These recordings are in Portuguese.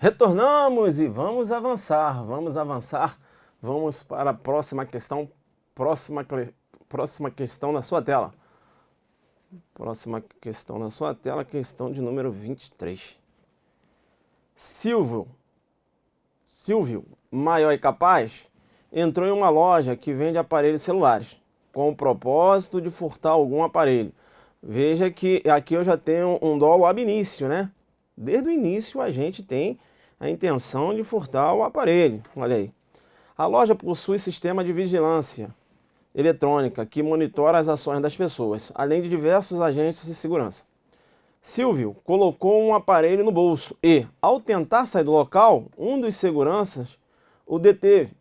Retornamos e vamos avançar, vamos para a próxima questão, próxima questão na sua tela. Próxima questão na sua tela, questão de número 23. Silvio, maior e capaz, entrou em uma loja que vende aparelhos celulares, com o propósito de furtar algum aparelho. Veja que aqui eu já tenho um dolo ab início, né? Desde o início a gente tem a intenção de furtar o aparelho, olha aí. A loja possui sistema de vigilância eletrônica que monitora as ações das pessoas, além de diversos agentes de segurança. Silvio colocou um aparelho no bolso e, ao tentar sair do local, um dos seguranças o deteve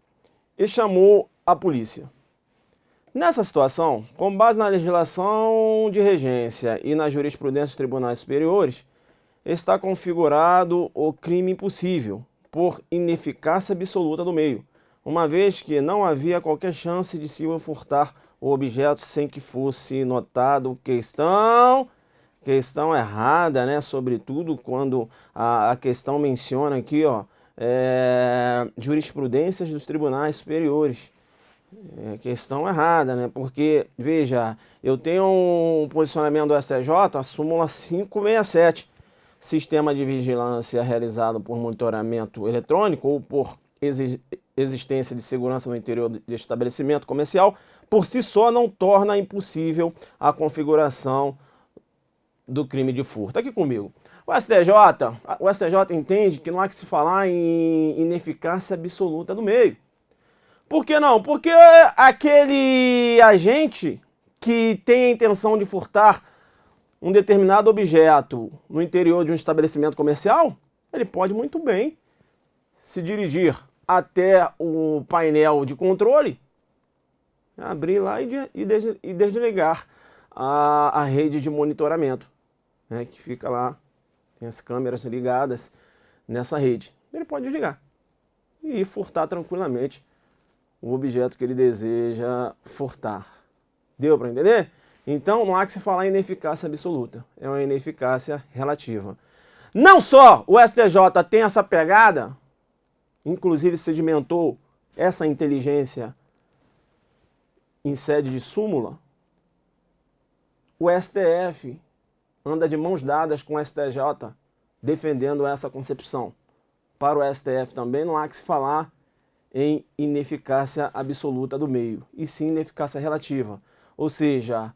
e chamou a polícia. Nessa situação, com base na legislação de regência e na jurisprudência dos tribunais superiores, está configurado o crime impossível por ineficácia absoluta do meio, uma vez que não havia qualquer chance de Silvio furtar o objeto sem que fosse notado questão errada, né? Sobretudo quando a questão menciona aqui, ó, jurisprudências dos tribunais superiores. Questão errada, né? Porque, veja, eu tenho um posicionamento do STJ, a súmula 567, sistema de vigilância realizado por monitoramento eletrônico ou por existência de segurança no interior de estabelecimento comercial, por si só não torna impossível a configuração do crime de furto. Aqui comigo. O STJ entende que não há que se falar em ineficácia absoluta do meio. Por que não? Porque aquele agente que tem a intenção de furtar um determinado objeto no interior de um estabelecimento comercial, ele pode muito bem se dirigir até o painel de controle, abrir lá e desligar a rede de monitoramento, né, que fica lá, tem as câmeras ligadas nessa rede. Ele pode desligar e furtar tranquilamente o objeto que ele deseja furtar. Deu para entender? Então não há que se falar em ineficácia absoluta, é uma ineficácia relativa. Não só o STJ tem essa pegada, inclusive sedimentou essa inteligência em sede de súmula, o STF anda de mãos dadas com o STJ defendendo essa concepção. Para o STF também não há que se falar em ineficácia absoluta do meio, e sim ineficácia relativa. Ou seja,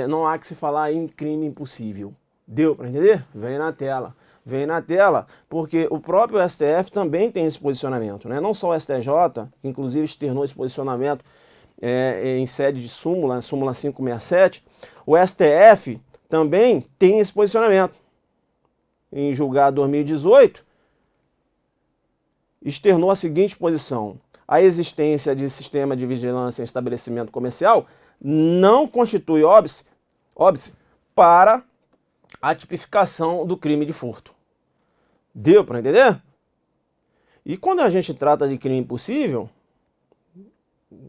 não há que se falar em crime impossível. Deu para entender? Vem na tela. Vem na tela, porque o próprio STF também tem esse posicionamento, né? Não só o STJ, que inclusive externou esse posicionamento em sede de súmula, súmula 567, o STF também tem esse posicionamento. Em julgado 2018, externou a seguinte posição: a existência de sistema de vigilância em estabelecimento comercial não constitui óbice para a tipificação do crime de furto. Deu para entender? E quando a gente trata de crime impossível,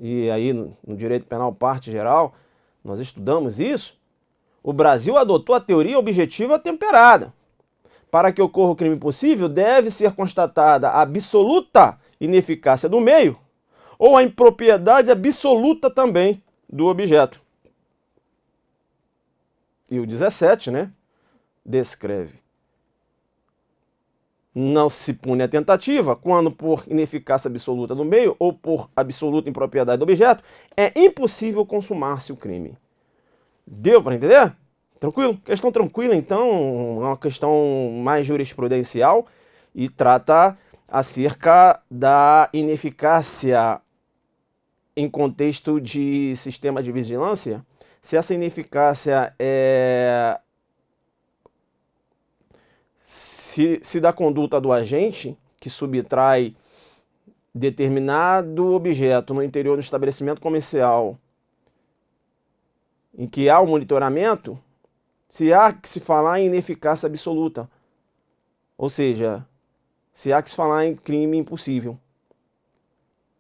e aí no direito penal parte geral, nós estudamos isso, o Brasil adotou a teoria objetiva temperada. Para que ocorra o crime impossível, deve ser constatada a absoluta ineficácia do meio ou a impropriedade absoluta também do objeto. E o 17, né, descreve: não se pune a tentativa quando, por ineficácia absoluta do meio ou por absoluta impropriedade do objeto, é impossível consumar-se o crime. Deu para entender? Tranquilo? Questão tranquila, então, é uma questão mais jurisprudencial e trata acerca da ineficácia em contexto de sistema de vigilância. Se essa ineficácia se da conduta do agente que subtrai determinado objeto no interior do estabelecimento comercial em que há o monitoramento, se há que se falar em ineficácia absoluta, ou seja, se há que se falar em crime impossível.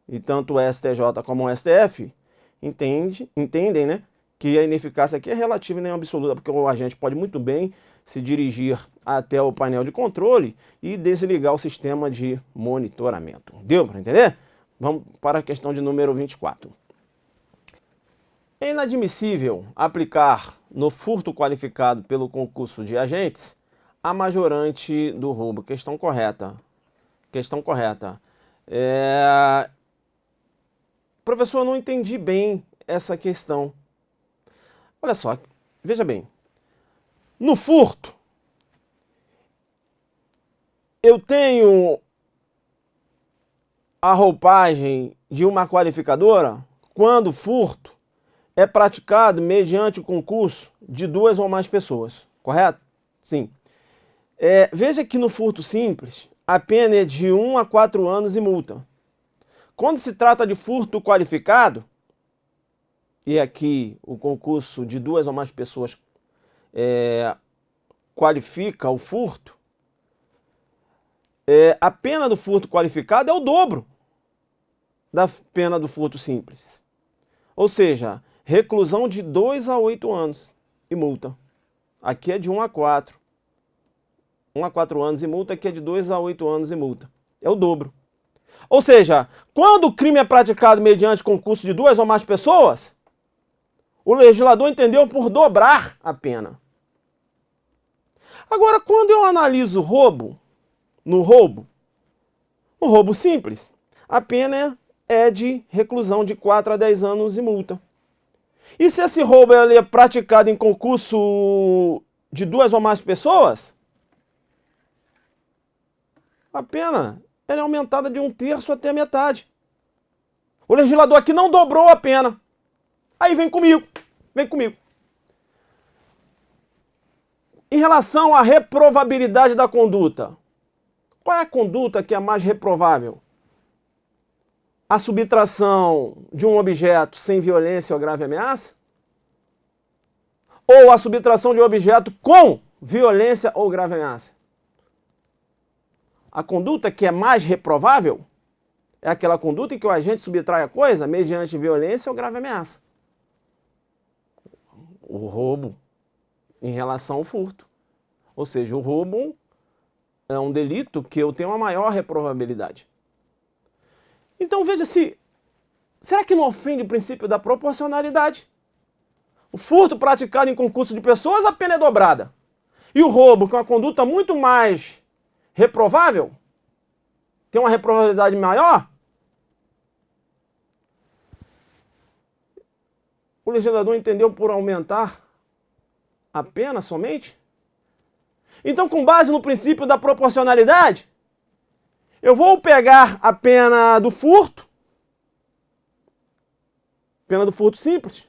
E tanto o STJ como o STF entendem, né, que a ineficácia aqui é relativa e nem absoluta, porque o agente pode muito bem se dirigir até o painel de controle e desligar o sistema de monitoramento. Deu para entender? Vamos para a questão de número 24. É inadmissível aplicar no furto qualificado pelo concurso de agentes a majorante do roubo. Questão correta. Questão correta. Professor, eu não entendi bem essa questão. Olha só, veja bem. No furto, eu tenho a roupagem de uma qualificadora quando o furto é praticado mediante o concurso de 2 ou mais pessoas, correto? Sim. Veja que no furto simples, a pena é de 1 a 4 anos e multa. Quando se trata de furto qualificado, e aqui o concurso de 2 ou mais pessoas qualifica o furto, a pena do furto qualificado é o dobro da pena do furto simples. Ou seja, reclusão de 2 a 8 anos e multa. Aqui é de 1 a 4. 1 a 4 anos e multa, aqui é de 2 a 8 anos e multa. É o dobro. Ou seja, quando o crime é praticado mediante concurso de 2 ou mais pessoas, o legislador entendeu por dobrar a pena. Agora, quando eu analiso roubo, no roubo simples, a pena é de reclusão de 4 a 10 anos e multa. E se esse roubo é praticado em concurso de 2 ou mais pessoas, a pena é aumentada de 1/3 até a metade. O legislador aqui não dobrou a pena. Aí vem comigo. Em relação à reprovabilidade da conduta, qual é a conduta que é mais reprovável? A subtração de um objeto sem violência ou grave ameaça? Ou a subtração de um objeto com violência ou grave ameaça? A conduta que é mais reprovável é aquela conduta em que o agente subtrai a coisa mediante violência ou grave ameaça. O roubo em relação ao furto. Ou seja, o roubo é um delito que eu tenho uma maior reprovabilidade. Então veja se, será que não ofende o princípio da proporcionalidade? O furto praticado em concurso de pessoas, a pena é dobrada. E o roubo, que é uma conduta muito mais reprovável, tem uma reprovabilidade maior, o legislador entendeu por aumentar a pena somente? Então, com base no princípio da proporcionalidade, eu vou pegar a pena do furto simples,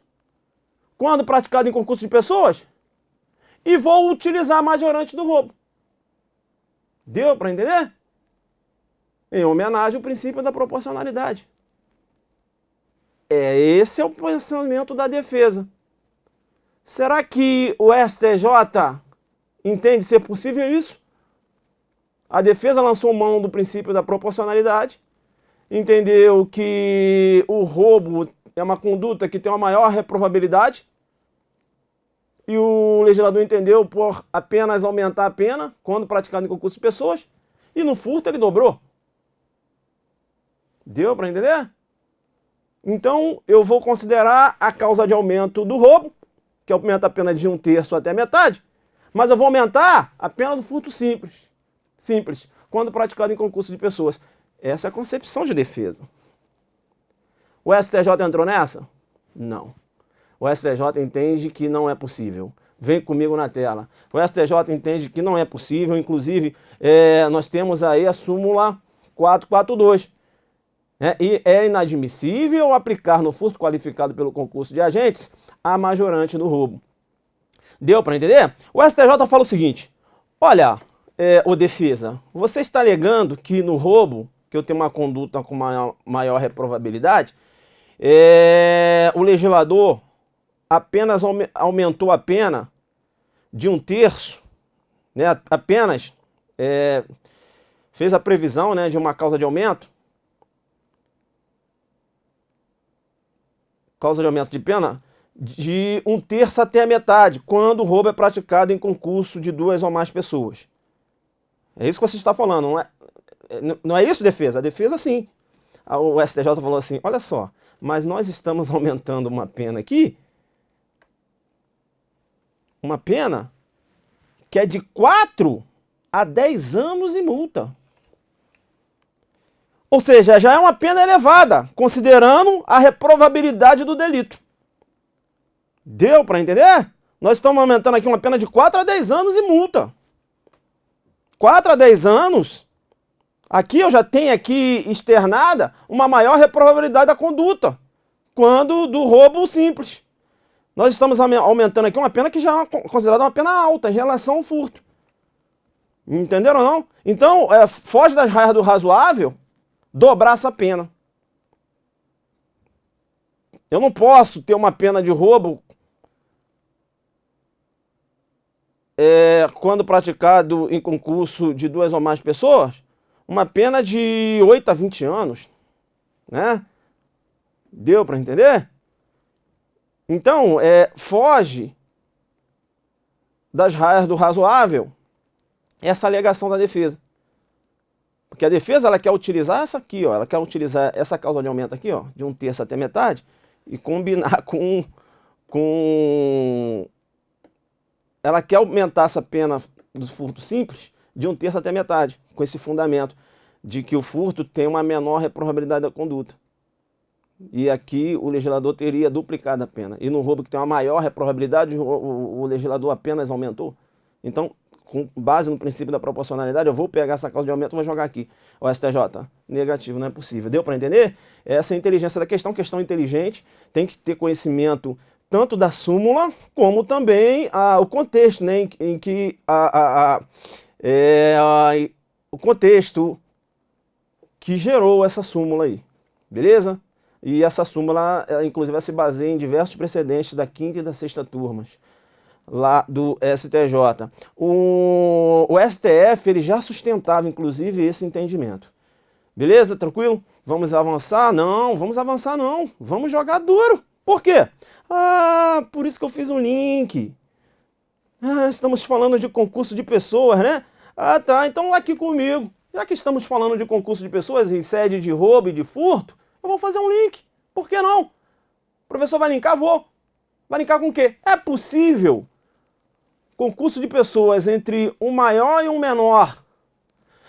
quando praticado em concurso de pessoas, e vou utilizar a majorante do roubo. Deu para entender? Em homenagem ao princípio da proporcionalidade. Esse é o pensamento da defesa. Será que o STJ entende ser possível isso? A defesa lançou mão do princípio da proporcionalidade, entendeu que o roubo é uma conduta que tem uma maior reprovabilidade, e o legislador entendeu por apenas aumentar a pena quando praticado em concurso de pessoas, e no furto ele dobrou. Deu para entender? Então eu vou considerar a causa de aumento do roubo, que aumenta a pena de 1/3 até a metade, mas eu vou aumentar a pena do furto simples, quando praticado em concurso de pessoas. Essa é a concepção de defesa. O STJ entrou nessa? Não. O STJ entende que não é possível. Vem comigo na tela. O STJ entende que não é possível, inclusive nós temos aí a súmula 442. E é inadmissível aplicar no furto qualificado pelo concurso de agentes a majorante do roubo. Deu para entender? O STJ fala o seguinte: olha, ô defesa, você está alegando que no roubo, que eu tenho uma conduta com maior reprovabilidade, o legislador apenas aumentou a pena de 1/3, né, apenas fez a previsão, né, de uma causa de aumento. Causa de aumento de pena de 1/3 até a metade, quando o roubo é praticado em concurso de 2 ou mais pessoas. É isso que você está falando, não é isso, defesa? A defesa, sim. O STJ falou assim, olha só, mas nós estamos aumentando uma pena aqui, uma pena que é de 4 a 10 anos e multa. Ou seja, já é uma pena elevada, considerando a reprovabilidade do delito. Deu para entender? Nós estamos aumentando aqui uma pena de 4 a 10 anos e multa. 4 a 10 anos, aqui eu já tenho aqui externada uma maior reprovabilidade da conduta, quando do roubo simples. Nós estamos aumentando aqui uma pena que já é considerada uma pena alta em relação ao furto. Entenderam ou não? Então, foge das raias do razoável dobrar essa pena. Eu não posso ter uma pena de roubo quando praticado em concurso de 2 ou mais pessoas, uma pena de 8 a 20 anos, né? Deu para entender? Então, foge das raias do razoável essa alegação da defesa. Porque a defesa, ela quer utilizar essa aqui, ó, ela quer utilizar essa causa de aumento aqui, ó, de 1/3 até metade, e combinar com... Ela quer aumentar essa pena do furto simples de 1/3 até metade, com esse fundamento de que o furto tem uma menor reprovabilidade da conduta. E aqui o legislador teria duplicado a pena. E no roubo que tem uma maior reprovabilidade, o legislador apenas aumentou. Então, com base no princípio da proporcionalidade, eu vou pegar essa causa de aumento e vou jogar aqui. O STJ, negativo, não é possível. Deu para entender? Essa é a inteligência da questão inteligente, tem que ter conhecimento tanto da súmula, como também o contexto, né, em que o contexto que gerou essa súmula aí, beleza? E essa súmula, inclusive, ela se baseia em diversos precedentes da 5ª e da 6ª turmas, lá do STJ. O STF, ele já sustentava, inclusive, esse entendimento. Beleza? Tranquilo? Vamos avançar? Não, vamos avançar não. Vamos jogar duro. Por quê? Por isso que eu fiz um link. Estamos falando de concurso de pessoas, né? Tá, então aqui comigo. Já que estamos falando de concurso de pessoas em sede de roubo e de furto, eu vou fazer um link. Por que não? O professor vai linkar? Vou. Vai linkar com o quê? É possível concurso de pessoas entre um maior e um menor.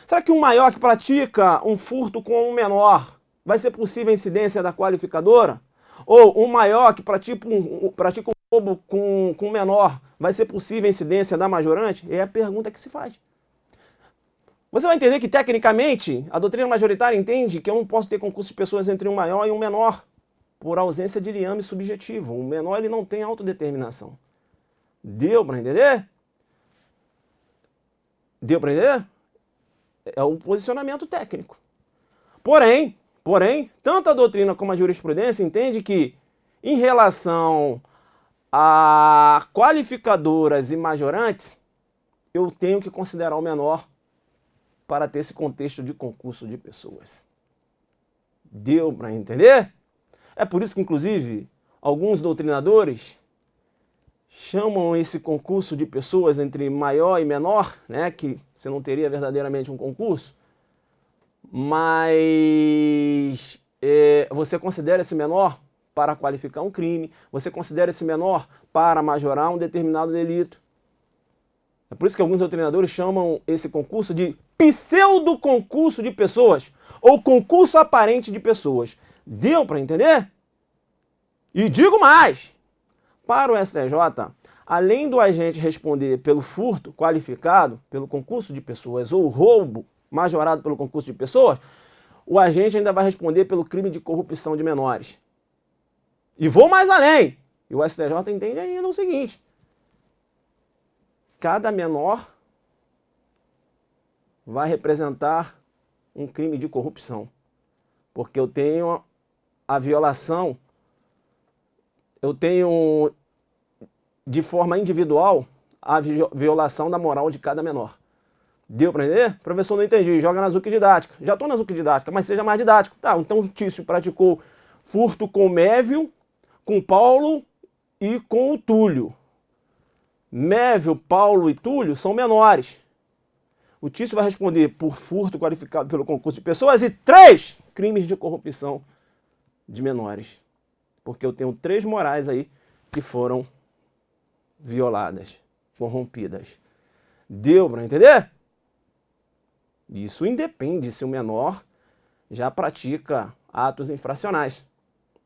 Será que um maior que pratica um furto com um menor vai ser possível a incidência da qualificadora? Ou um maior que pratica um roubo com um menor vai ser possível a incidência da majorante? É a pergunta que se faz. Você vai entender que, tecnicamente, a doutrina majoritária entende que eu não posso ter concurso de pessoas entre um maior e um menor, por ausência de liame subjetivo. O menor, ele não tem autodeterminação. Deu para entender? Deu para entender? É o posicionamento técnico. Porém, tanto a doutrina como a jurisprudência entende que, em relação a qualificadoras e majorantes, eu tenho que considerar o menor para ter esse contexto de concurso de pessoas. Deu para entender? É por isso que, inclusive, alguns doutrinadores chamam esse concurso de pessoas entre maior e menor, né, que você não teria verdadeiramente um concurso, mas você considera esse menor para qualificar um crime, você considera esse menor para majorar um determinado delito. É por isso que alguns doutrinadores chamam esse concurso de pseudo-concurso de pessoas, ou concurso aparente de pessoas. Deu para entender? E digo mais, para o STJ, além do agente responder pelo furto qualificado, pelo concurso de pessoas, ou roubo majorado pelo concurso de pessoas, o agente ainda vai responder pelo crime de corrupção de menores. E vou mais além. E o STJ entende ainda o seguinte: cada menor vai representar um crime de corrupção. Porque eu tenho a violação, eu tenho de forma individual a violação da moral de cada menor. Deu para entender? Professor, não entendi. Joga na Zuc Didática. Já estou na Zuc Didática, mas seja mais didático. Tá, então o Tício praticou furto com Mévio, com Paulo e com o Túlio. Mévio, Paulo e Túlio são menores. O Tício vai responder por furto qualificado pelo concurso de pessoas e 3 crimes de corrupção de menores. Porque eu tenho 3 morais aí que foram violadas, corrompidas. Deu para entender? Isso independe se o menor já pratica atos infracionais.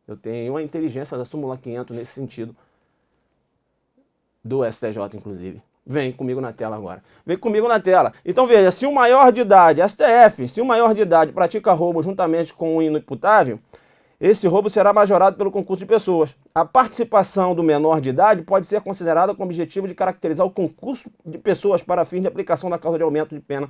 Eu tenho a inteligência da súmula 500 nesse sentido, do STJ, inclusive. Vem comigo na tela agora. Vem comigo na tela. Então veja, se o maior de idade, STF, se o maior de idade pratica roubo juntamente com o inimputável, esse roubo será majorado pelo concurso de pessoas. A participação do menor de idade pode ser considerada com o objetivo de caracterizar o concurso de pessoas para fins de aplicação da causa de aumento de pena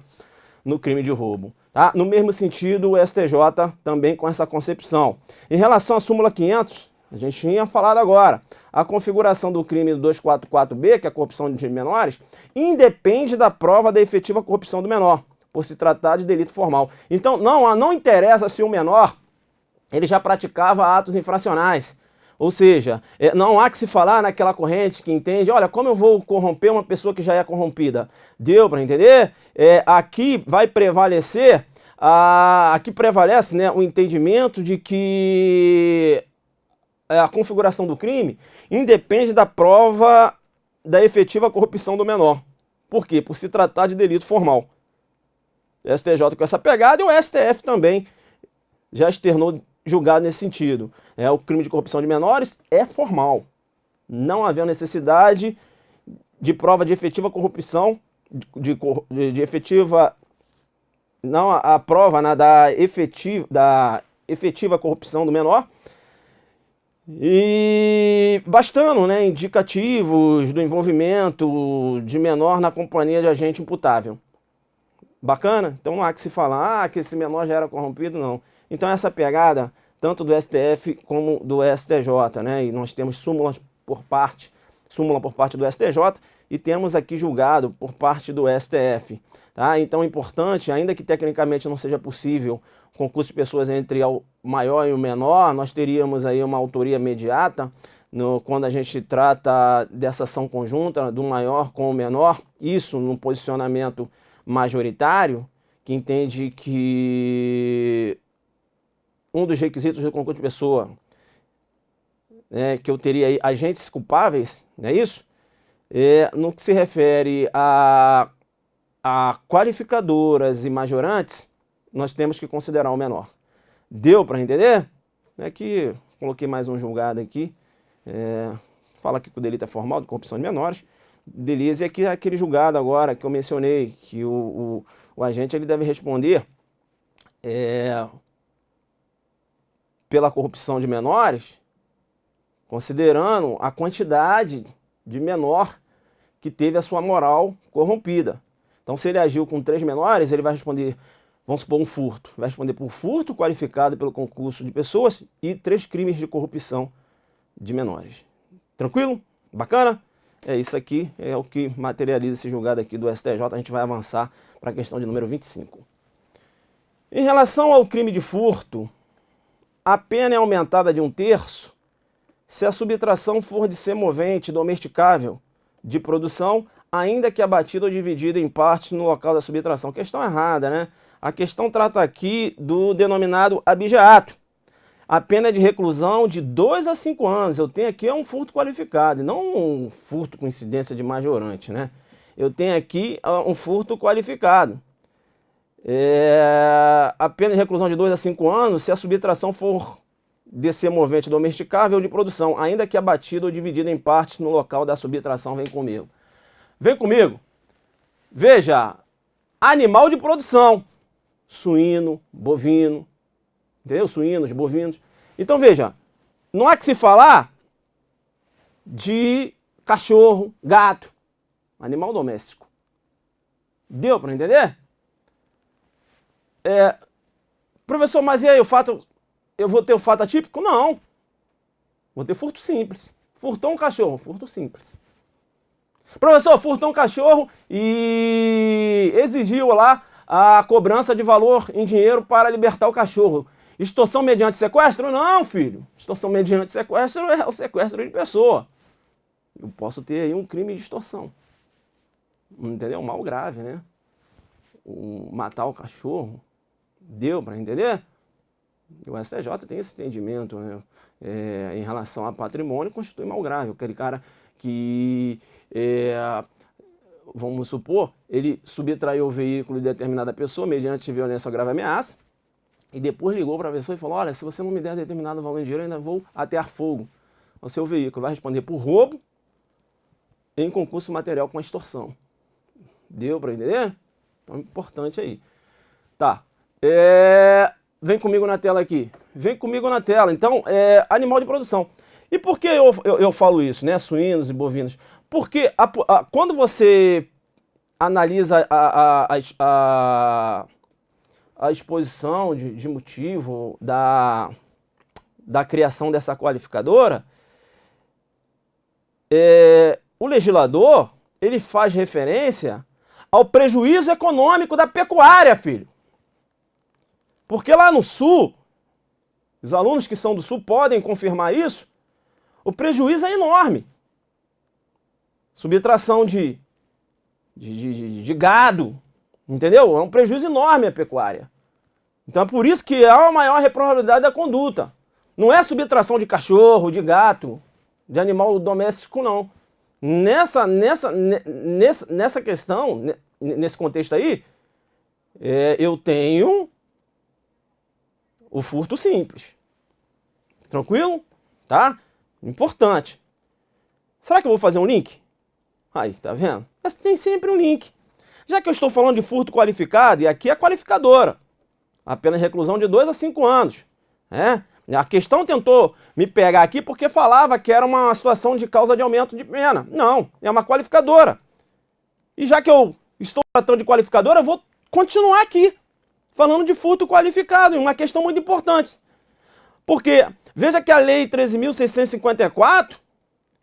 no crime de roubo. Tá? No mesmo sentido, o STJ também com essa concepção. Em relação à súmula 500, a gente tinha falado agora, a configuração do crime do 244B, que é a corrupção de menores, independe da prova da efetiva corrupção do menor, por se tratar de delito formal. Então, não interessa se o menor ele já praticava atos infracionais. Ou seja, não há que se falar naquela corrente que entende, olha, como eu vou corromper uma pessoa que já é corrompida? Deu para entender? Aqui vai prevalecer, aqui prevalece, né, o entendimento de que a configuração do crime independe da prova da efetiva corrupção do menor. Por quê? Por se tratar de delito formal. O STJ com essa pegada e o STF também já externou julgado nesse sentido. O crime de corrupção de menores é formal. Não havendo necessidade de prova de efetiva corrupção, de efetiva... Não, a prova, né, da efetiva corrupção do menor. E bastando, né, indicativos do envolvimento de menor na companhia de agente imputável. Bacana? Então não há que se falar que esse menor já era corrompido, não. Então essa pegada, tanto do STF como do STJ, né? E nós temos súmula por parte do STJ e temos aqui julgado por parte do STF. Tá? Então é importante, ainda que tecnicamente não seja possível concurso de pessoas entre o maior e o menor, nós teríamos aí uma autoria imediata quando a gente trata dessa ação conjunta do maior com o menor, isso num posicionamento majoritário, que entende que um dos requisitos do concurso de pessoa, que eu teria aí agentes culpáveis, não é isso? No que se refere a qualificadoras e majorantes, nós temos que considerar o menor. Deu para entender? Que coloquei mais um julgado aqui. Fala aqui que o delito é formal, de corrupção de menores. Beleza, e aqui aquele julgado agora que eu mencionei, que o agente ele deve responder pela corrupção de menores, considerando a quantidade de menor que teve a sua moral corrompida. Então, se ele agiu com 3 menores, ele vai responder, vamos supor, um furto. Vai responder por furto qualificado pelo concurso de pessoas e 3 crimes de corrupção de menores. Tranquilo? Bacana? Isso aqui é o que materializa esse julgado aqui do STJ. A gente vai avançar para a questão de número 25. Em relação ao crime de furto, a pena é aumentada de 1/3 se a subtração for de semovente domesticável de produção, ainda que abatida ou dividida em partes no local da subtração. Questão errada, né? A questão trata aqui do denominado abigeato. A pena é de reclusão de 2 a 5 anos. Eu tenho aqui um furto qualificado, não um furto com incidência de majorante, né? Eu tenho aqui um furto qualificado. A pena de reclusão de 2 a 5 anos se a subtração for de semovente domesticável de produção, ainda que abatida ou dividida em partes no local da subtração. Vem comigo. Vem comigo. Veja, animal de produção. Suíno, bovino, entendeu? Suínos, bovinos. Então veja, não há que se falar de cachorro, gato, animal doméstico. Deu para entender? Professor, mas e aí, eu vou ter o fato atípico? Não. Vou ter furto simples. Furtou um cachorro, furto simples. Professor, furtou um cachorro e exigiu lá a cobrança de valor em dinheiro para libertar o cachorro. Extorsão mediante sequestro? Não, filho. Extorsão mediante sequestro é o sequestro de pessoa. eu posso ter aí um crime de extorsão. Entendeu? Um mal grave, né? Matar o cachorro. Deu para entender? O STJ tem esse entendimento, né? Em relação a patrimônio, constitui mal grave. Aquele cara que, vamos supor, ele subtraiu o veículo de determinada pessoa mediante violência ou grave ameaça, e depois ligou para a pessoa e falou: olha, se você não me der determinado valor em dinheiro, eu ainda vou atear fogo ao seu veículo. Vai responder por roubo em concurso material com extorsão. Deu para entender? Então, importante aí. Tá. Vem comigo na tela aqui. Vem comigo na tela. Então, animal de produção. E por que eu falo isso, né? Suínos e bovinos? Porque quando você analisa a exposição de motivo da criação dessa qualificadora, o legislador, ele faz referência ao prejuízo econômico da pecuária, filho. Porque lá no Sul, os alunos que são do Sul podem confirmar isso, o prejuízo é enorme. Subtração de gado, entendeu? É um prejuízo enorme a pecuária. Então é por isso que há a maior reprovabilidade da conduta. Não é subtração de cachorro, de gato, de animal doméstico, não. Nessa questão, nesse contexto aí, eu tenho o furto simples. Tranquilo? Tá? Importante. Será que eu vou fazer um link? Aí, tá vendo? Mas tem sempre um link. Já que eu estou falando de furto qualificado, e aqui é qualificadora, apenas reclusão de 2 a 5 anos. A questão tentou me pegar aqui porque falava que era uma situação de causa de aumento de pena. Não, é uma qualificadora. E já que eu estou tratando de qualificadora, eu vou continuar aqui, falando de furto qualificado, uma questão muito importante. Porque, veja que a Lei 13.654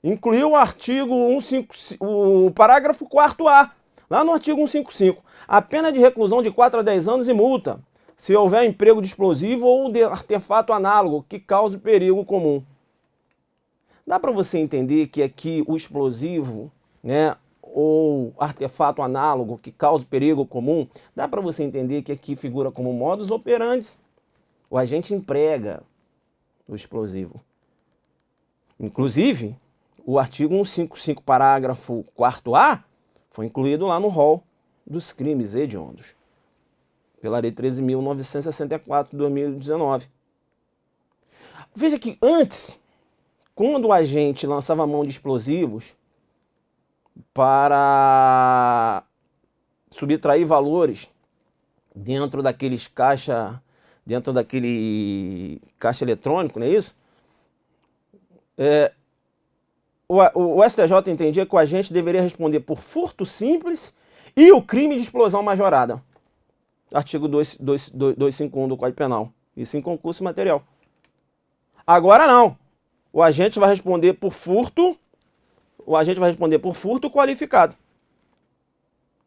incluiu o artigo 155, o parágrafo 4º, lá no artigo 155. A pena de reclusão de 4 a 10 anos e multa, se houver emprego de explosivo ou de artefato análogo que cause perigo comum. Dá para você entender que aqui o explosivo, né, ou artefato análogo que cause perigo comum, dá para você entender que aqui figura como modus operandi. O agente emprega o explosivo. Inclusive, o artigo 155, parágrafo 4º, foi incluído lá no rol dos crimes hediondos, pela Lei 13.964 de 2019. Veja que antes, quando o agente lançava a mão de explosivos para subtrair valores dentro daquele caixa eletrônico, não é isso? O STJ entendia que o agente deveria responder por furto simples e o crime de explosão majorada. Artigo 251 do Código Penal. Isso em concurso material. Agora não. O agente vai responder por furto. O agente vai responder por furto qualificado.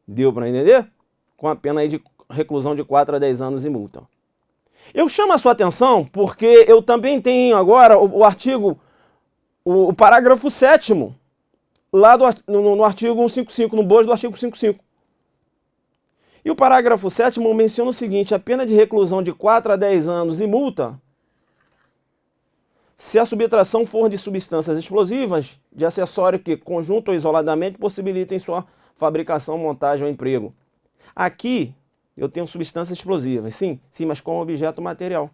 Deu para entender? Com a pena aí de reclusão de 4 a 10 anos e multa. Eu chamo a sua atenção porque eu também tenho agora o artigo, o parágrafo 7º, lá no artigo 155, no bojo do artigo 155. E o parágrafo 7º menciona o seguinte: a pena de reclusão de 4 a 10 anos e multa, se a subtração for de substâncias explosivas, de acessório que, conjunto ou isoladamente, possibilitem sua fabricação, montagem ou emprego. Aqui eu tenho substâncias explosivas, sim, mas com objeto material.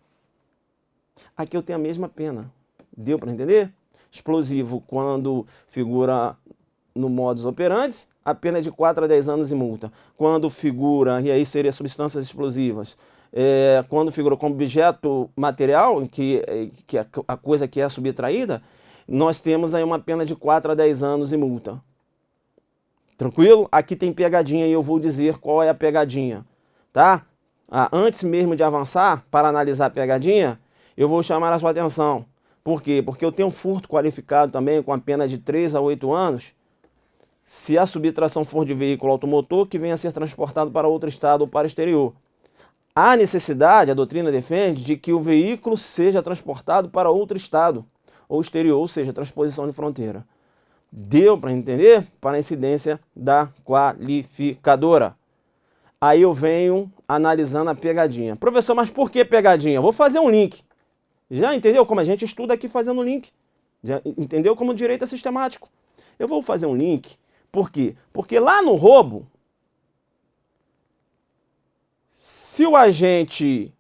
Aqui eu tenho a mesma pena. Deu para entender? Explosivo, quando figura no modus operandi, a pena é de 4 a 10 anos e multa. Quando figura, e aí seria substâncias explosivas, quando figura como objeto material, que a coisa que é subtraída, nós temos aí uma pena de 4 a 10 anos e multa. Tranquilo? Aqui tem pegadinha e eu vou dizer qual é a pegadinha, tá? Antes mesmo de avançar para analisar a pegadinha, eu vou chamar a sua atenção. Por quê? Porque eu tenho um furto qualificado também com a pena de 3 a 8 anos, se a subtração for de veículo automotor que venha a ser transportado para outro estado ou para o exterior. Há necessidade, a doutrina defende, de que o veículo seja transportado para outro estado ou exterior, ou seja, transposição de fronteira. Deu para entender? Para a incidência da qualificadora. Aí eu venho analisando a pegadinha. Professor, mas por que pegadinha? Eu vou fazer um link. Já entendeu como a gente estuda aqui fazendo link? Já entendeu como direito é sistemático? Eu vou fazer um link. Por quê? Porque lá no roubo, se o agente,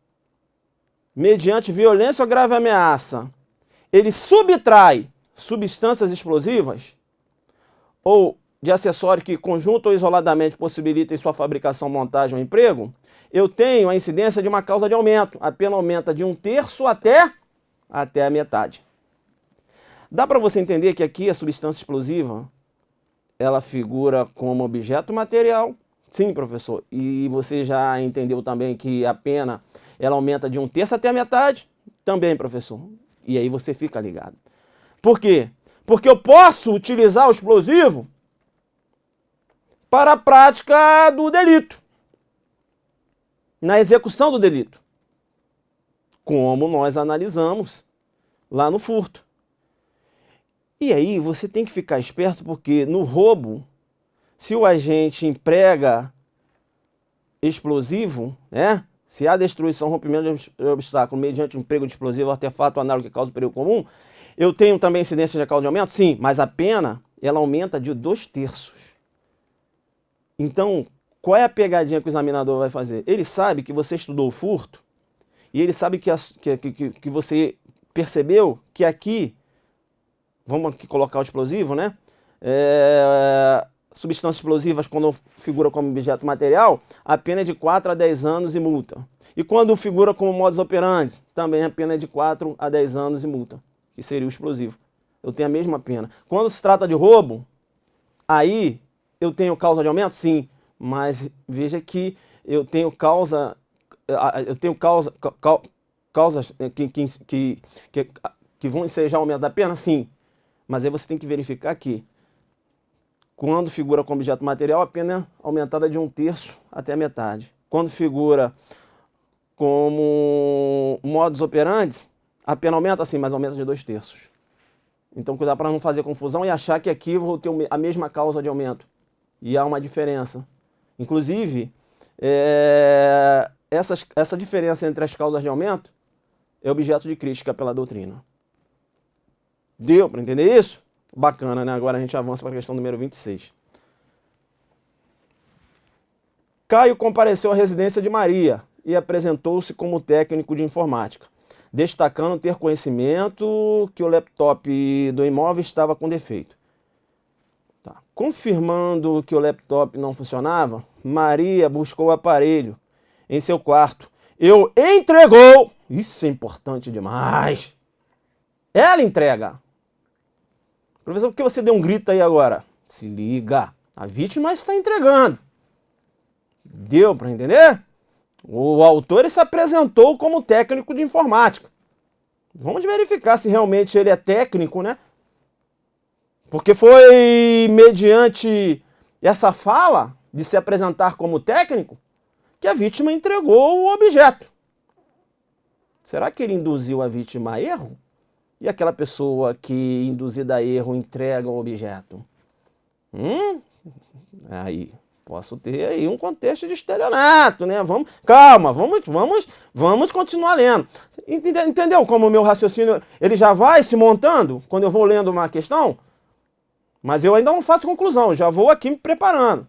mediante violência ou grave ameaça, ele subtrai substâncias explosivas ou de acessório que conjunto ou isoladamente possibilitem sua fabricação, montagem ou emprego, eu tenho a incidência de uma causa de aumento. A pena aumenta de 1/3 até a metade. Dá para você entender que aqui a substância explosiva, ela figura como objeto material? Sim, professor. E você já entendeu também que a pena, ela aumenta de 1/3 até a metade? Também, professor. E aí você fica ligado. Por quê? Porque eu posso utilizar o explosivo para a prática do delito, na execução do delito, como nós analisamos lá no furto. E aí você tem que ficar esperto, porque no roubo, se o agente emprega explosivo, né? Se há destruição, rompimento de obstáculo mediante emprego de explosivo, artefato análogo que causa perigo comum, eu tenho também incidência de causa de aumento? Sim, mas a pena, ela aumenta de 2/3. Então, qual é a pegadinha que o examinador vai fazer? Ele sabe que você estudou o furto e ele sabe que você percebeu que aqui, vamos aqui colocar o explosivo, né? Substâncias explosivas, quando figura como objeto material, a pena é de 4 a 10 anos e multa. E quando figura como modus operandi, também a pena é de 4 a 10 anos e multa, que seria o explosivo. Eu tenho a mesma pena. Quando se trata de roubo, aí eu tenho causa de aumento? Sim, mas veja que eu tenho causas que vão ensejar o aumento da pena? Sim, mas aí você tem que verificar que quando figura como objeto material, a pena é aumentada de 1/3 até a metade. Quando figura como modus operandi, a pena aumenta sim, mas aumenta de 2/3. Então cuidado para não fazer confusão e achar que aqui eu vou ter a mesma causa de aumento. E há uma diferença. Inclusive, essa diferença entre as causas de aumento é objeto de crítica pela doutrina. Deu para entender isso? Bacana, né? Agora a gente avança para a questão número 26. Caio compareceu à residência de Maria e apresentou-se como técnico de informática, destacando ter conhecimento que o laptop do imóvel estava com defeito. Tá. Confirmando que o laptop não funcionava, Maria buscou o aparelho em seu quarto. Entregou! Isso é importante demais. Ela entrega. Professor, por que você deu um grito aí agora? Se liga, a vítima está entregando. Deu para entender? O autor ele se apresentou como técnico de informática. Vamos verificar se realmente ele é técnico, né? Porque foi mediante essa fala de se apresentar como técnico que a vítima entregou o objeto. Será que ele induziu a vítima a erro? E aquela pessoa que, induzida a erro, entrega o objeto? Aí, posso ter aí um contexto de estelionato, né? Calma, vamos continuar lendo. Entendeu como o meu raciocínio ele já vai se montando quando eu vou lendo uma questão? Mas eu ainda não faço conclusão, já vou aqui me preparando.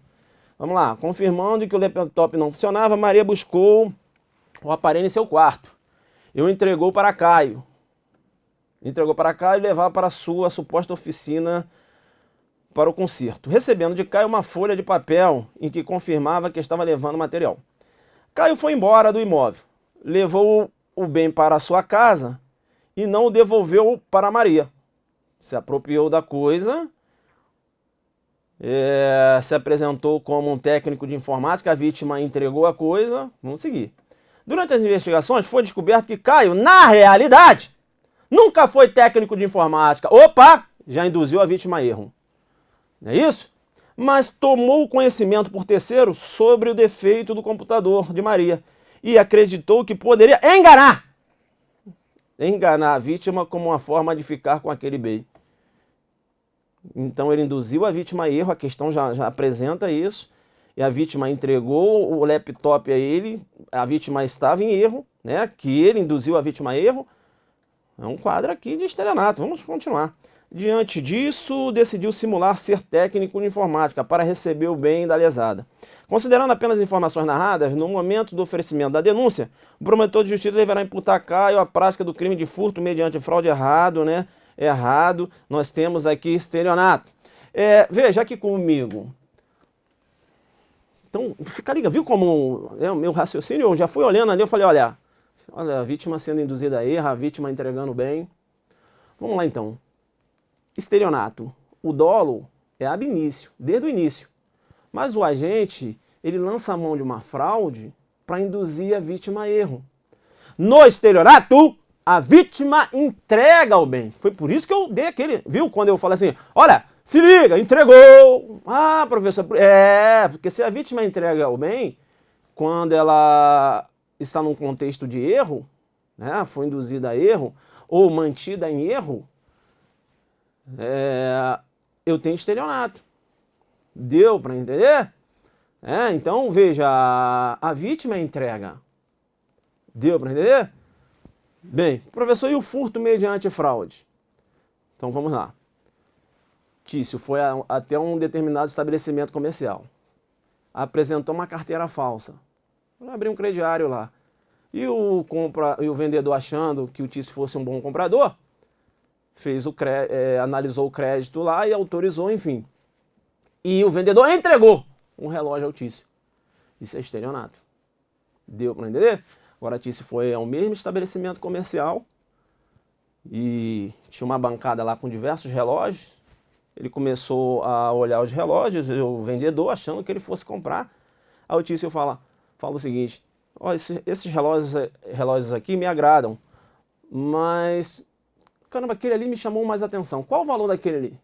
Vamos lá, confirmando que o laptop não funcionava, Maria buscou o aparelho em seu quarto. Entregou para Caio. Entregou para Caio e levava para a sua suposta oficina para o conserto, recebendo de Caio uma folha de papel em que confirmava que estava levando material. Caio foi embora do imóvel, levou o bem para a sua casa e não o devolveu para Maria. Se apropriou da coisa, se apresentou como um técnico de informática, a vítima entregou a coisa, vamos seguir. Durante as investigações foi descoberto que Caio, na realidade, nunca foi técnico de informática. Opa! Já induziu a vítima a erro. Não é isso? Mas tomou conhecimento por terceiro sobre o defeito do computador de Maria e acreditou que poderia enganar a vítima como uma forma de ficar com aquele bem. Então ele induziu a vítima a erro, a questão já apresenta isso, e a vítima entregou o laptop a ele, a vítima estava em erro, né? Que ele induziu a vítima a erro. É um quadro aqui de estelionato, vamos continuar. Diante disso, decidiu simular ser técnico de informática para receber o bem da lesada. Considerando apenas informações narradas, no momento do oferecimento da denúncia, o promotor de justiça deverá imputar a Caio a prática do crime de furto mediante fraude errado, né? Errado, nós temos aqui estelionato. Veja aqui comigo. Então, fica liga, viu como é o meu raciocínio? Eu já fui olhando ali, eu falei, olha, a vítima sendo induzida a erro, a vítima entregando bem. Vamos lá então. Estelionato. O dolo é ab início, desde o início. Mas o agente, ele lança a mão de uma fraude para induzir a vítima a erro. No estelionato, a vítima entrega o bem. Foi por isso que eu dei aquele, viu? Quando eu falei assim, olha, se liga, entregou. Ah, professor, porque se a vítima entrega o bem, quando ela está num contexto de erro, né, foi induzida a erro, ou mantida em erro, eu tenho estelionato. Deu para entender? Então, veja, a vítima entrega. Deu para entender? Bem, professor, e o furto mediante fraude? Então, vamos lá. Tício foi até um determinado estabelecimento comercial. Apresentou uma carteira falsa. Vai abrir um crediário lá. E o vendedor, achando que o Tício fosse um bom comprador, analisou o crédito lá e autorizou, enfim. E o vendedor entregou um relógio ao Tício. Isso é estelionato. Deu para entender? Agora a Tício foi ao mesmo estabelecimento comercial e tinha uma bancada lá com diversos relógios. Ele começou a olhar os relógios, o vendedor achando que ele fosse comprar. Aí o Tício fala o seguinte, ó, esses relógios aqui me agradam, mas, caramba, aquele ali me chamou mais atenção. Qual o valor daquele ali?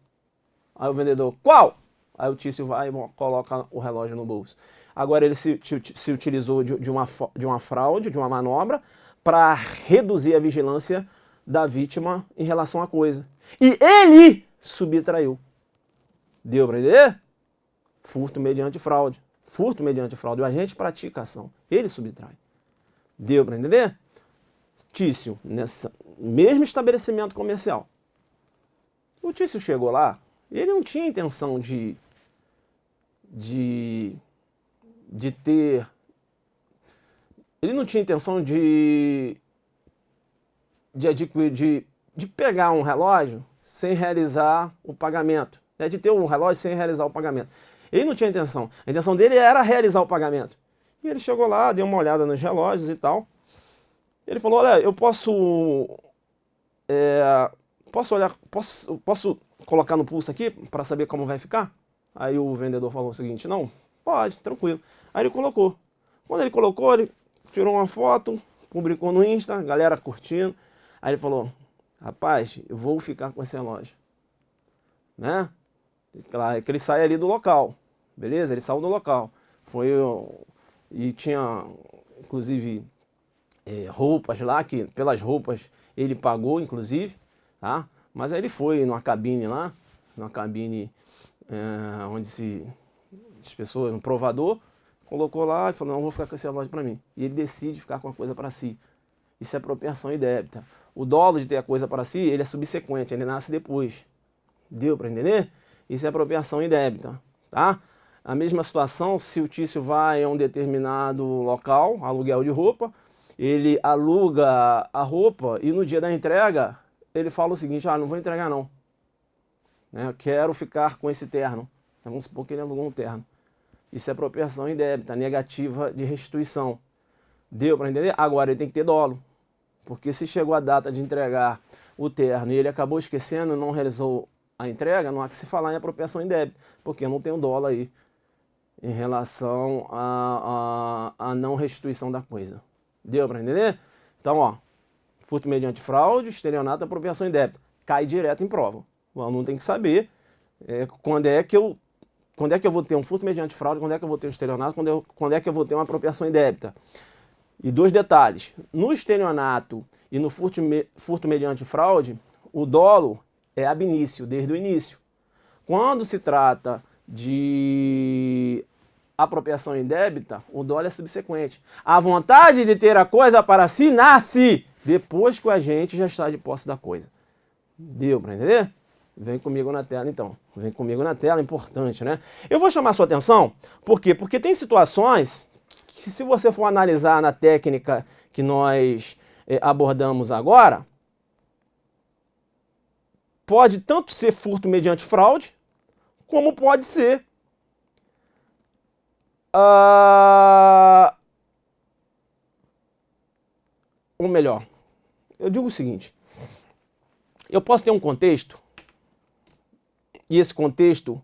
Aí o vendedor, qual? Aí o Tício vai e coloca o relógio no bolso. Agora ele se utilizou de uma fraude, de uma manobra, para reduzir a vigilância da vítima em relação à coisa. E ele subtraiu. Deu para entender? Furto mediante fraude. Furto mediante fraude. O agente pratica a ação. Ele subtrai. Deu para entender? Tício, nesse mesmo estabelecimento comercial. O Tício chegou lá, ele não tinha intenção de ter... Ele não tinha intenção de pegar um relógio sem realizar o pagamento. De ter um relógio sem realizar o pagamento. Ele não tinha intenção. A intenção dele era realizar o pagamento. E ele chegou lá, deu uma olhada nos relógios e tal. Ele falou, olha, eu posso colocar no pulso aqui para saber como vai ficar? Aí o vendedor falou o seguinte, não, pode, tranquilo. Aí ele colocou. Quando ele colocou, ele tirou uma foto, publicou no Insta, galera curtindo. Aí ele falou, rapaz, eu vou ficar com esse relógio. Né? Que ele sai ali do local, beleza? Ele saiu do local. E tinha, inclusive, roupas lá, que pelas roupas ele pagou, inclusive, tá? Mas aí ele foi numa cabine lá, onde as pessoas, no provador, colocou lá e falou, não, vou ficar com esse relógio para mim. E ele decide ficar com a coisa para si. Isso é apropriação indébita. O dolo de ter a coisa para si, ele é subsequente, ele nasce depois. Deu para entender? Isso é apropriação indébita, tá? A mesma situação, se o Tício vai a um determinado local, aluguel de roupa, ele aluga a roupa e no dia da entrega, ele fala o seguinte, não vou entregar não. Eu quero ficar com esse terno. Vamos supor que ele alugou um terno. Isso é apropriação indébita, negativa de restituição. Deu para entender? Agora ele tem que ter dolo. Porque se chegou a data de entregar o terno e ele acabou esquecendo, não realizou a entrega, não há que se falar em apropriação indébita, porque eu não tenho dolo aí em relação à não restituição da coisa. Deu para entender? Então, ó, furto mediante fraude, estelionato, apropriação indébita. Cai direto em prova. O aluno tem que saber quando é que eu vou ter um furto mediante fraude, quando é que eu vou ter um estelionato, quando é que eu vou ter uma apropriação indébita. E dois detalhes, no estelionato e no furto mediante fraude, o dolo é ab início, desde o início. Quando se trata de apropriação indébita, o dolo é subsequente. A vontade de ter a coisa para si nasce depois que o agente já está de posse da coisa. Deu para entender? Vem comigo na tela, então. Vem comigo na tela, importante, né? Eu vou chamar a sua atenção, por quê? Porque tem situações que, se você for analisar na técnica que nós abordamos agora, pode tanto ser furto mediante fraude, como pode ser ou melhor, eu digo o seguinte, eu posso ter um contexto, e esse contexto,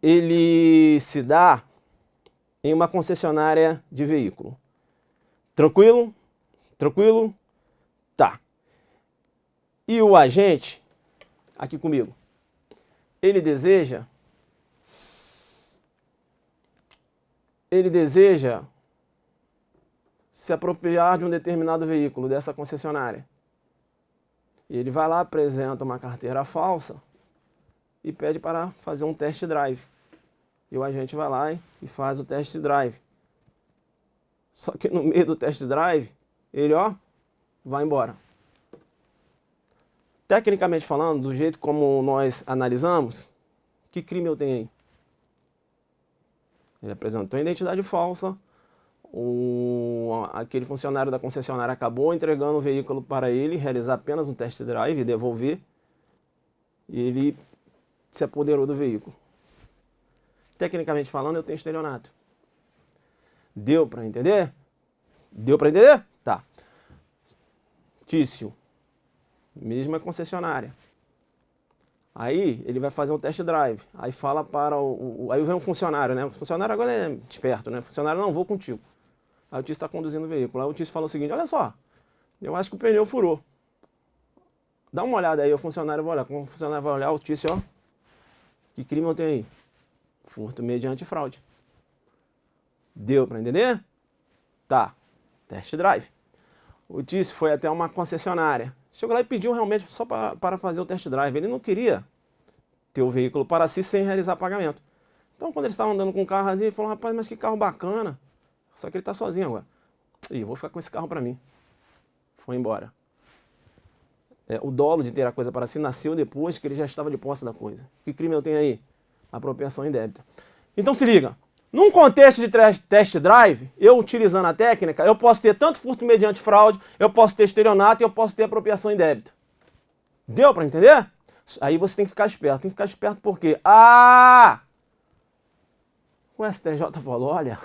ele se dá em uma concessionária de veículo. Tranquilo? Tranquilo? Tá. E o agente, aqui comigo, ele deseja se apropriar de um determinado veículo dessa concessionária. E ele vai lá, apresenta uma carteira falsa e pede para fazer um test drive. E o agente vai lá e faz o test drive. Só que no meio do test drive, ele, vai embora. Tecnicamente falando, do jeito como nós analisamos, que crime eu tenho aí? Ele apresentou a identidade falsa, aquele funcionário da concessionária acabou entregando o veículo para ele, realizar apenas um test drive e devolver, e ele se apoderou do veículo. Tecnicamente falando, eu tenho estelionato. Deu para entender? Deu para entender? Tá. Tício, mesma concessionária. Aí ele vai fazer um test drive. Aí fala para aí vem um funcionário, né? O funcionário agora é esperto, né? O funcionário, não, vou contigo. Aí o Tício está conduzindo o veículo. Aí o Tício fala o seguinte, olha só, eu acho que o pneu furou. Dá uma olhada aí, o funcionário vai olhar. Como o funcionário vai olhar, o Tício, que crime eu tenho aí? Furto mediante fraude. Deu para entender? Tá. Test drive. O Tício foi até uma concessionária. Chegou lá e pediu realmente só para fazer o test drive. Ele não queria ter o veículo para si sem realizar pagamento. Então, quando eles estavam andando com o carro ali, ele falou, rapaz, mas que carro bacana. Só que ele está sozinho agora. Ih, vou ficar com esse carro para mim. Foi embora. O dolo de ter a coisa para si nasceu depois que ele já estava de posse da coisa. Que crime eu tenho aí? Apropriação indébita. Então se liga. Num contexto de test drive, eu utilizando a técnica, eu posso ter tanto furto mediante fraude, eu posso ter estelionato e eu posso ter apropriação indébita. Deu para entender? Aí você tem que ficar esperto. Tem que ficar esperto por quê? O STJ falou, olha,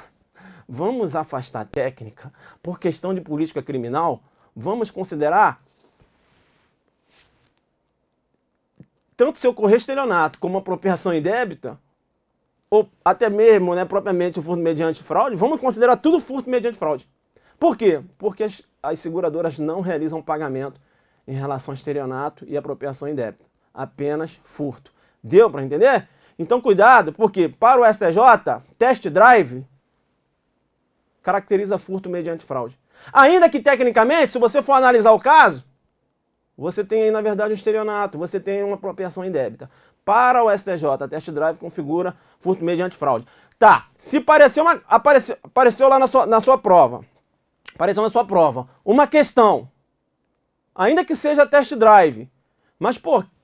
vamos afastar a técnica por questão de política criminal, vamos considerar tanto se ocorrer estelionato como apropriação indébita, ou até mesmo, propriamente o furto mediante fraude, vamos considerar tudo furto mediante fraude. Por quê? Porque as seguradoras não realizam pagamento em relação a estelionato e apropriação indébita. Apenas furto. Deu para entender? Então cuidado, porque para o STJ, test drive caracteriza furto mediante fraude. Ainda que tecnicamente, se você for analisar o caso, você tem aí, na verdade, um estelionato, você tem uma apropriação indébita. Para o STJ, test drive configura furto mediante fraude. Tá, se apareceu lá na sua prova, apareceu na sua prova, uma questão, ainda que seja test drive, mas,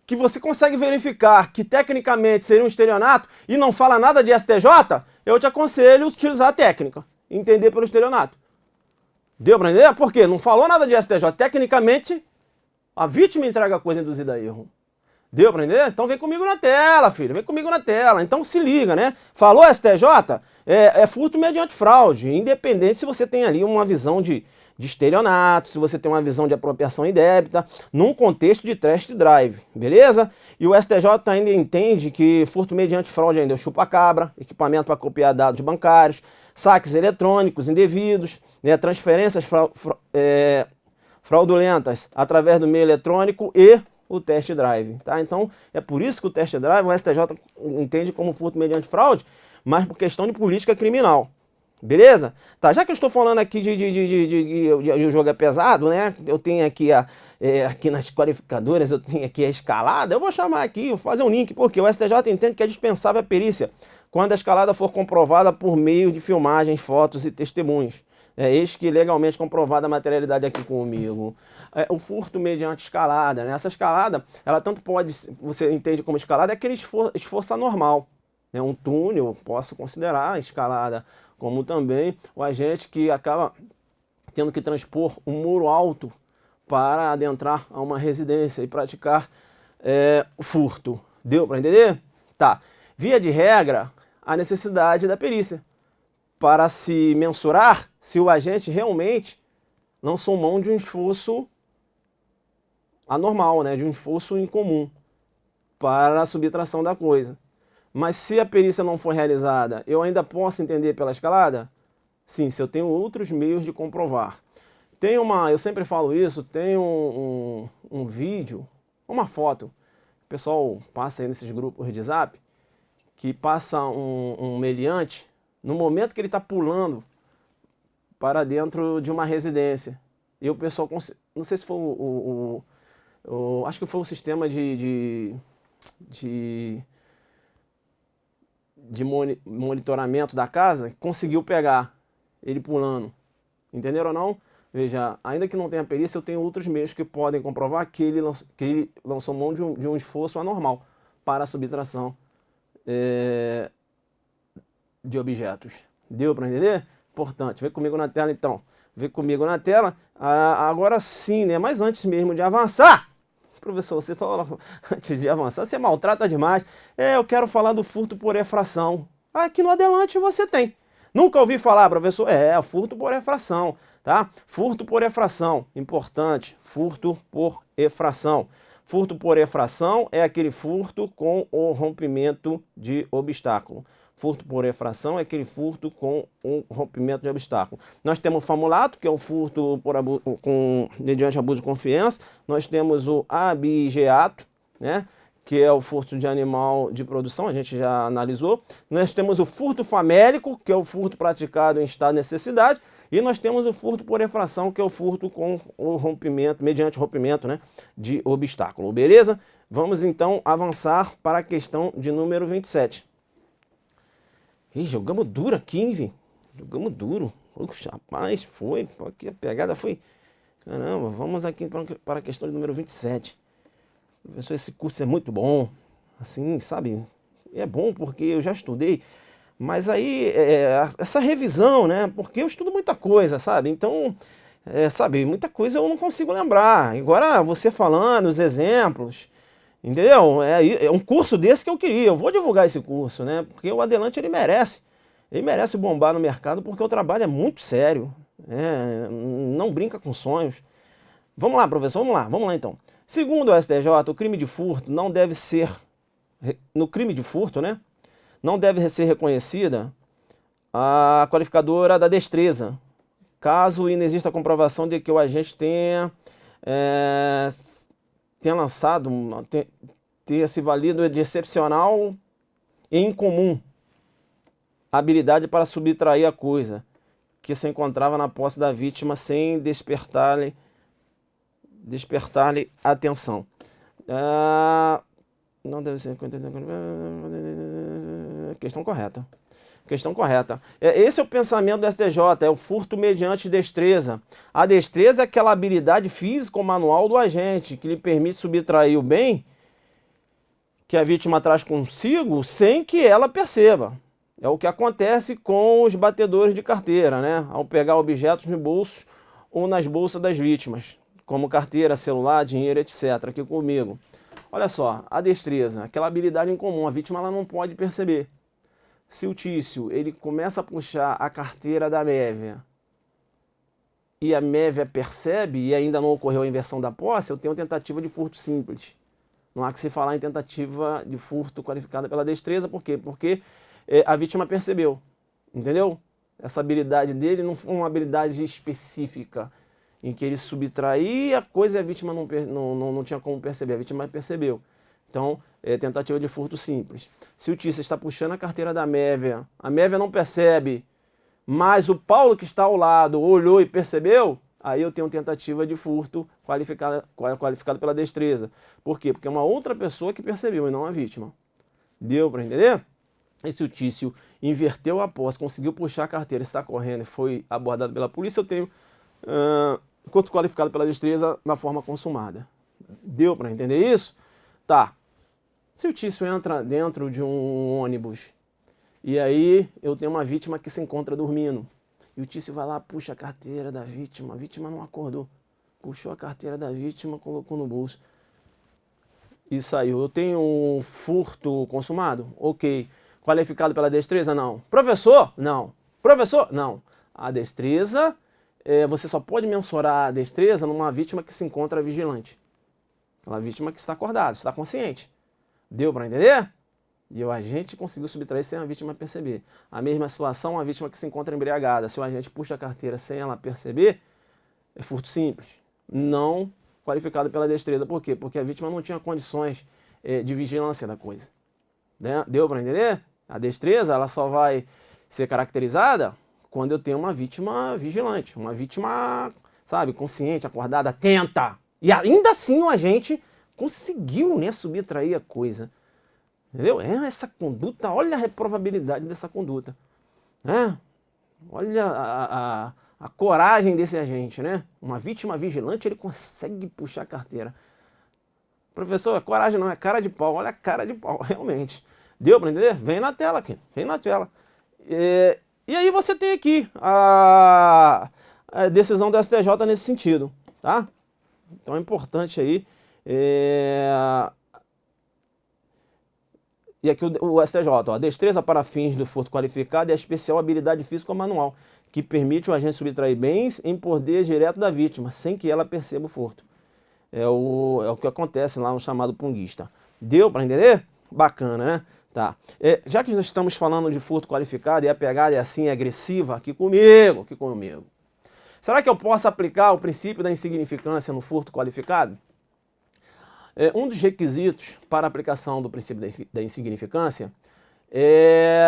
que você consegue verificar que tecnicamente seria um estelionato e não fala nada de STJ, eu te aconselho a utilizar a técnica, entender pelo estelionato. Deu para entender? Por quê? Não falou nada de STJ, tecnicamente a vítima entrega a coisa induzida a erro. Deu para entender? Então vem comigo na tela, filho. Vem comigo na tela. Então se liga, né? Falou STJ, é furto mediante fraude. Independente se você tem ali uma visão de estelionato, se você tem uma visão de apropriação indébita, num contexto de test drive. Beleza? E o STJ ainda entende que furto mediante fraude ainda é o chupa-cabra, equipamento para copiar dados bancários, saques eletrônicos indevidos, transferências fraudulentas através do meio eletrônico e o test drive, tá? Então, é por isso que o test drive, o STJ entende como furto mediante fraude, mas por questão de política criminal, beleza? Tá, já que eu estou falando aqui de o jogo é pesado, né? Eu tenho aqui aqui nas qualificadoras, eu tenho aqui a escalada, eu vou chamar aqui, vou fazer um link, porque o STJ entende que é dispensável a perícia quando a escalada for comprovada por meio de filmagens, fotos e testemunhos. Eis que legalmente comprovada a materialidade aqui comigo. O furto mediante escalada, né? Essa escalada, ela tanto pode, você entende como escalada, é aquele esforço anormal. Um túnel, posso considerar a escalada, como também o agente que acaba tendo que transpor um muro alto para adentrar a uma residência e praticar o furto. Deu para entender? Tá. Via de regra, a necessidade da perícia para se mensurar se o agente realmente lançou mão de um esforço anormal, né? De um esforço incomum para a subtração da coisa. Mas se a perícia não for realizada, eu ainda posso entender pela escalada? Sim, se eu tenho outros meios de comprovar. Tem eu sempre falo isso, tem um vídeo, uma foto, o pessoal passa aí nesses grupos de zap, que passa um meliante no momento que ele está pulando para dentro de uma residência. E o pessoal, não sei se foi acho que foi o sistema de monitoramento da casa que conseguiu pegar ele pulando. Entenderam ou não? Veja, ainda que não tenha perícia, eu tenho outros meios que podem comprovar que ele lançou mão de um esforço anormal para a subtração de objetos. Deu para entender? Importante. Vem comigo na tela então. Vem comigo na tela. Agora sim, né? Mas antes mesmo de avançar, professor, você falou antes de avançar, você maltrata demais. Eu quero falar do furto por efração. Aqui no Adelante você tem. Nunca ouvi falar, professor? Furto por efração, tá? Furto por efração, importante. Furto por efração. Furto por efração é aquele furto com o rompimento de obstáculo. Furto por efração é aquele furto com um rompimento de obstáculo. Nós temos o famulato, que é o furto mediante abuso de confiança. Nós temos o abigeato, né, que é o furto de animal de produção, a gente já analisou. Nós temos o furto famélico, que é o furto praticado em estado de necessidade. E nós temos o furto por efração, que é o furto com o rompimento, mediante rompimento, né, de obstáculo. Beleza? Vamos então avançar para a questão de número 27. Ih, jogamos duro aqui, hein, Vi? Jogamos duro. Oxe, rapaz, foi. Aqui a pegada foi... Caramba, vamos aqui para a questão de número 27. Professor, esse curso é muito bom. Assim, sabe? É bom porque eu já estudei. Mas aí, essa revisão, né? Porque eu estudo muita coisa, sabe? Então, sabe, muita coisa eu não consigo lembrar. Agora, você falando, os exemplos... Entendeu? É um curso desse que eu queria. Eu vou divulgar esse curso, né? Porque o Adelante, ele merece. Ele merece bombar no mercado porque o trabalho é muito sério. Não brinca com sonhos. Vamos lá, professor, vamos lá então. Segundo o STJ, o crime de furto não deve ser... No crime de furto, né? Não deve ser reconhecida a qualificadora da destreza, caso inexista a comprovação de que o agente tenha lançado, tenha se valido de excepcional e incomum habilidade para subtrair a coisa que se encontrava na posse da vítima sem despertar-lhe atenção. Não deve ser... Questão correta. Questão correta. Esse é o pensamento do STJ, é o furto mediante destreza. A destreza é aquela habilidade física ou manual do agente que lhe permite subtrair o bem que a vítima traz consigo sem que ela perceba. É o que acontece com os batedores de carteira, né? Ao pegar objetos no bolso ou nas bolsas das vítimas, como carteira, celular, dinheiro, etc. Aqui comigo. Olha só, a destreza, aquela habilidade incomum, a vítima ela não pode perceber. Se o Tício ele começa a puxar a carteira da Mévia e a Mévia percebe e ainda não ocorreu a inversão da posse, eu tenho tentativa de furto simples. Não há que se falar em tentativa de furto qualificada pela destreza, por quê? Porque a vítima percebeu, entendeu? Essa habilidade dele não foi uma habilidade específica, em que ele subtraía a coisa e a vítima não tinha como perceber, a vítima percebeu. Então, tentativa de furto simples. Se o Tício está puxando a carteira da Mévia, a Mévia não percebe, mas o Paulo que está ao lado olhou e percebeu, aí eu tenho tentativa de furto qualificado pela destreza. Por quê? Porque é uma outra pessoa que percebeu e não a vítima. Deu para entender? E se o Tício inverteu a posse, conseguiu puxar a carteira, está correndo e foi abordado pela polícia, eu tenho furto qualificado pela destreza na forma consumada. Deu para entender isso? Tá. Se o Tício entra dentro de um ônibus e aí eu tenho uma vítima que se encontra dormindo, e o Tício vai lá, puxa a carteira da vítima, a vítima não acordou, puxou a carteira da vítima, colocou no bolso e saiu. Eu tenho um furto consumado? Ok. Qualificado pela destreza? Não. Professor? Não. Professor? Não. A destreza, você só pode mensurar a destreza numa vítima que se encontra vigilante. Uma vítima que está acordada, está consciente. Deu para entender? E o agente conseguiu subtrair sem a vítima perceber. A mesma situação, a vítima que se encontra embriagada. Se o agente puxa a carteira sem ela perceber, é furto simples. Não qualificado pela destreza. Por quê? Porque a vítima não tinha condições de vigilância da coisa. Né? Deu para entender? A destreza ela só vai ser caracterizada quando eu tenho uma vítima vigilante. Uma vítima, sabe, consciente, acordada, atenta. E ainda assim o agente conseguiu, né, subtrair a coisa. Entendeu? Essa conduta, olha a reprovabilidade dessa conduta. Né? Olha a coragem desse agente, né? Uma vítima vigilante, ele consegue puxar a carteira. Professor, coragem não, é cara de pau. Olha a cara de pau, realmente. Deu para entender? Vem na tela aqui, vem na tela. E aí você tem aqui a decisão do STJ nesse sentido, tá? Então é importante aí. E aqui o STJ, ó, a destreza para fins do furto qualificado é a especial habilidade física ou manual, que permite o agente subtrair bens em poder direto da vítima, sem que ela perceba o furto. É o que acontece lá no chamado punguista. Deu para entender? Bacana, né? Tá. Já que nós estamos falando de furto qualificado e a pegada é assim, agressiva, aqui comigo. Será que eu posso aplicar o princípio da insignificância no furto qualificado? Um dos requisitos para a aplicação do princípio da insignificância é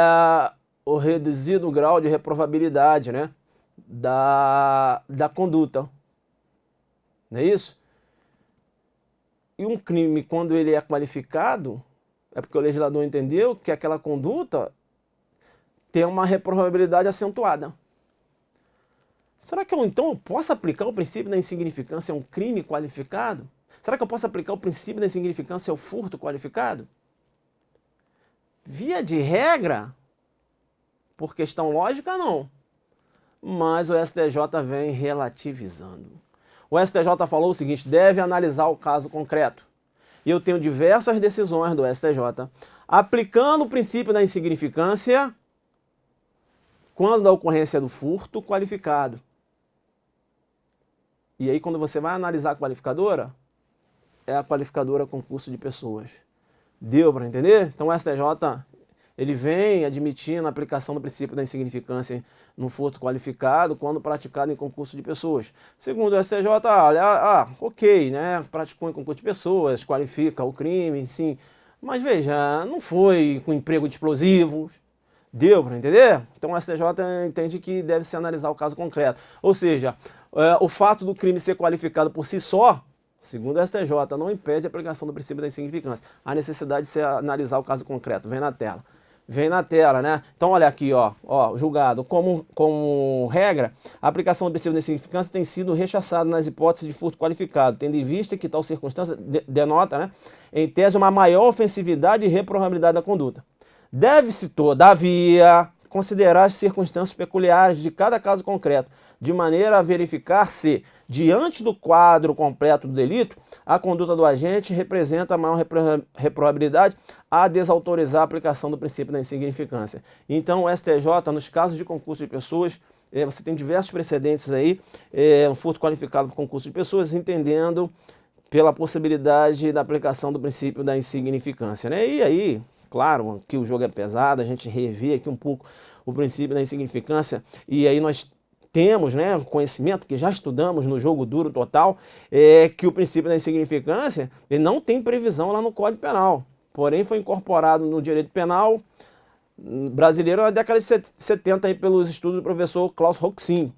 o reduzido grau de reprovabilidade, né, da conduta. Não é isso? E um crime, quando ele é qualificado, é porque o legislador entendeu que aquela conduta tem uma reprovabilidade acentuada. Será que então eu posso aplicar o princípio da insignificância a um crime qualificado? Será que eu posso aplicar o princípio da insignificância ao furto qualificado? Via de regra, por questão lógica, não. Mas o STJ vem relativizando. O STJ falou o seguinte, deve analisar o caso concreto. E eu tenho diversas decisões do STJ aplicando o princípio da insignificância quando da ocorrência do furto qualificado. E aí quando você vai analisar a qualificadora, é a qualificadora concurso de pessoas. Deu para entender? Então o STJ ele vem admitindo a aplicação do princípio da insignificância no furto qualificado quando praticado em concurso de pessoas. Segundo o STJ, olha, ok, né? Praticou em concurso de pessoas, qualifica o crime, sim. Mas veja, não foi com emprego de explosivos. Deu para entender? Então o STJ entende que deve se analisar o caso concreto. Ou seja, o fato do crime ser qualificado por si só, segundo o STJ, não impede a aplicação do princípio da insignificância. Há necessidade de se analisar o caso concreto. Vem na tela. Vem na tela, né? Então olha aqui, ó, julgado. Como regra, a aplicação do princípio da insignificância tem sido rechaçada nas hipóteses de furto qualificado, tendo em vista que tal circunstância denota, né, em tese, uma maior ofensividade e reprovabilidade da conduta. Deve-se, todavia, considerar as circunstâncias peculiares de cada caso concreto, de maneira a verificar se, diante do quadro completo do delito, a conduta do agente representa a maior reprovabilidade a desautorizar a aplicação do princípio da insignificância. Então, o STJ, nos casos de concurso de pessoas, você tem diversos precedentes aí, um furto qualificado por concurso de pessoas, entendendo pela possibilidade da aplicação do princípio da insignificância, né? E aí, claro, que o jogo é pesado, a gente revê aqui um pouco o princípio da insignificância, e aí nós temos, né, conhecimento que já estudamos no jogo duro total, que o princípio da insignificância ele não tem previsão lá no Código Penal, porém foi incorporado no direito penal brasileiro na década de 70 aí, pelos estudos do professor Klaus Roxin.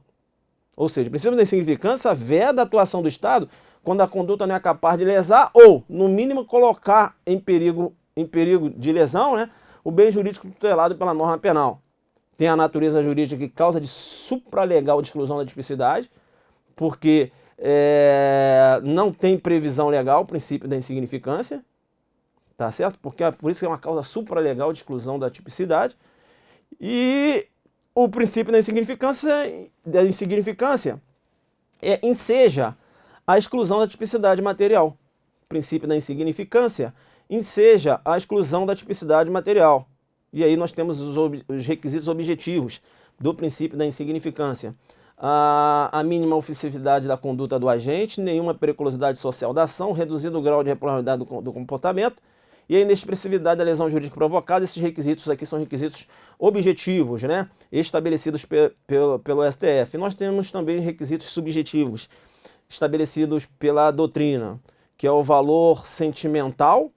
Ou seja, o princípio da insignificância veda a atuação do Estado quando a conduta não é capaz de lesar ou, no mínimo, colocar em perigo de lesão, né, o bem jurídico tutelado pela norma penal. Tem a natureza jurídica que causa de supralegal de exclusão da tipicidade, porque não tem previsão legal o princípio da insignificância, tá certo? Porque por isso que é uma causa supralegal de exclusão da tipicidade. E o princípio da insignificância enseja a exclusão da tipicidade material. O princípio da insignificância enseja a exclusão da tipicidade material. E aí nós temos os requisitos objetivos do princípio da insignificância. A mínima oficialidade da conduta do agente, nenhuma periculosidade social da ação, reduzido o grau de reprovabilidade do comportamento e a inexpressividade da lesão jurídica provocada. Esses requisitos aqui são requisitos objetivos, né, estabelecidos pelo STF. Nós temos também requisitos subjetivos, estabelecidos pela doutrina, que é o valor sentimental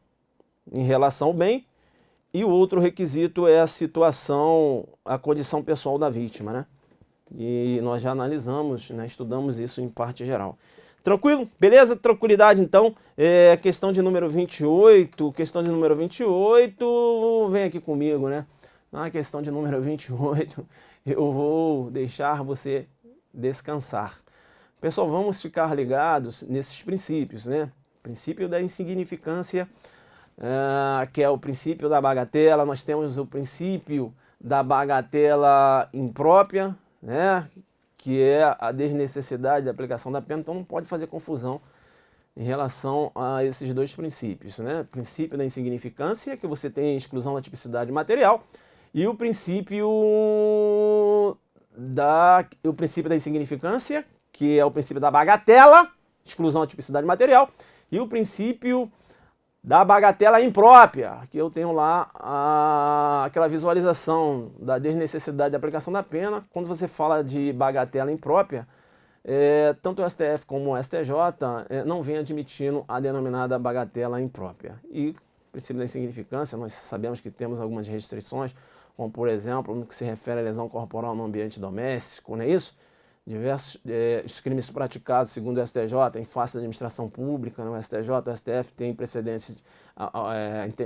em relação ao bem, e o outro requisito é a situação, a condição pessoal da vítima, né? E nós já analisamos, né, estudamos isso em parte geral. Tranquilo? Beleza? Tranquilidade, então. Questão de número 28, vem aqui comigo, né? Na questão de número 28, eu vou deixar você descansar. Pessoal, vamos ficar ligados nesses princípios, né? Princípio da insignificância, que é o princípio da bagatela. Nós temos o princípio da bagatela imprópria, né? Que é a desnecessidade da aplicação da pena. Então não pode fazer confusão em relação a esses dois princípios, né? Princípio da insignificância, que você tem a exclusão da tipicidade material, e o princípio da insignificância, que é o princípio da bagatela, exclusão da tipicidade material, e o princípio da bagatela imprópria, que eu tenho lá aquela visualização da desnecessidade da aplicação da pena. Quando você fala de bagatela imprópria, tanto o STF como o STJ não vem admitindo a denominada bagatela imprópria. E o princípio da insignificância, nós sabemos que temos algumas restrições, como por exemplo, no que se refere à lesão corporal no ambiente doméstico, não é isso? Diversos os crimes praticados, segundo o STJ, em face da administração pública, no STJ, o STF tem precedentes,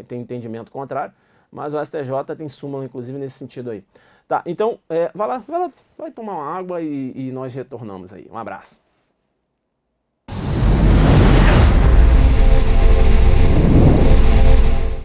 tem entendimento contrário, mas o STJ tem súmula, inclusive, nesse sentido aí. Tá, então, vai lá, vai tomar uma água e nós retornamos aí. Um abraço.